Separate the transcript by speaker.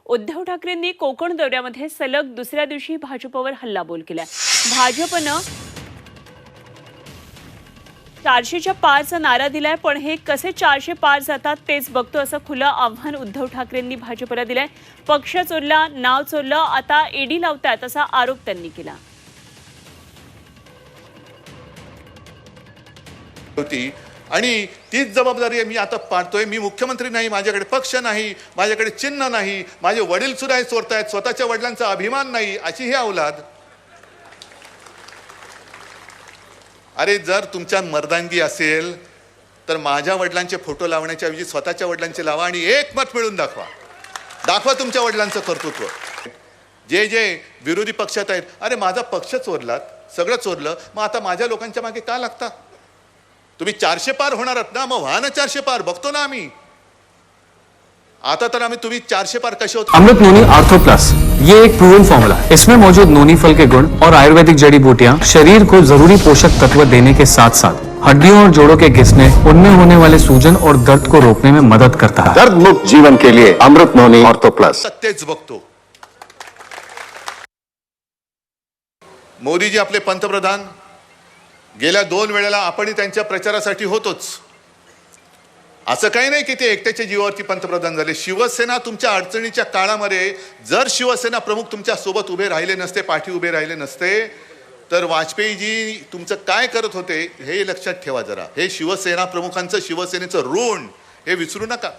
Speaker 1: उद्धव ठाकरेंनी कोकण दौऱ्यामध्ये सलग दुसऱ्या दिवशी भाजपवर हल्लाबोल केलाय। भाजपनं 400च्या पारचा नारा दिलाय, पण हे कसे 400 पार जातात तेच बघतो असं खुलं आव्हान उद्धव ठाकरेंनी भाजपला दिलंय। पक्ष चोरला, नाव चोरलं, आता ईडी लावतात असा आरोप त्यांनी केला
Speaker 2: होती आणि तीच जबाबदारी मी आता पाळतोय। मी मुख्यमंत्री नाही, माझ्याकडे पक्ष नाही, माझ्याकडे चिन्ह नाही, माझे वडील सुद्धा चोरतायत, स्वतःच्या वडिलांचा अभिमान नाही, अशी ही औलाद। अरे जर तुमच्या मर्दानगी असेल तर माझ्या वडिलांचे फोटो लावण्याच्या ऐवजी स्वतःच्या वडिलांचे लावा आणि एक मत मिळून दाखवा तुमच्या वडिलांचं कर्तृत्व। जे जे विरोधी पक्षात आहेत, अरे माझा पक्ष चोरलात, सगळं चोरलं, मग आता माझ्या लोकांच्या मागे का लागता? तुम्ही 400 पार होणार आहात ना, मग व्हा ना 400 पार, बघतो ना आम्ही। आता तर आम्ही तुम्ही 400 पार कसे होते।
Speaker 3: अमृत नोनी आर्थो प्लस, ये एक प्रूवन फॉर्मूला है। इसमें मौजूद नोनी फल के गुण और आयुर्वेदिक जड़ी बूटियां शरीर को जरूरी पोषक तत्व देने के साथ साथ हड्डियों और जोड़ों के घिसने, उनमें होने वाले सूजन और दर्द को रोकने में मदद करता है।
Speaker 4: दर्द मुक्त जीवन के लिए अमृत नोनी आर्थो प्लस।
Speaker 2: तेच बघतो। मोदीजी आपले पंतप्रधान, गेल्या 2 वेळेला आपणही त्यांच्या प्रचारासाठी होतोच। असं काही नाही की ते एकट्याच्या जीवावरती पंतप्रधान झाले। शिवसेना तुमच्या अडचणीच्या काळामध्ये जर शिवसेना प्रमुख तुमच्या सोबत उभे राहिले नसते, पाठी उभे राहिले नसते, तर वाजपेयीजी तुमचं काय करत होते हे लक्षात ठेवा जरा। हे शिवसेना प्रमुखांचं, शिवसेनेचं ऋण हे विसरू नका।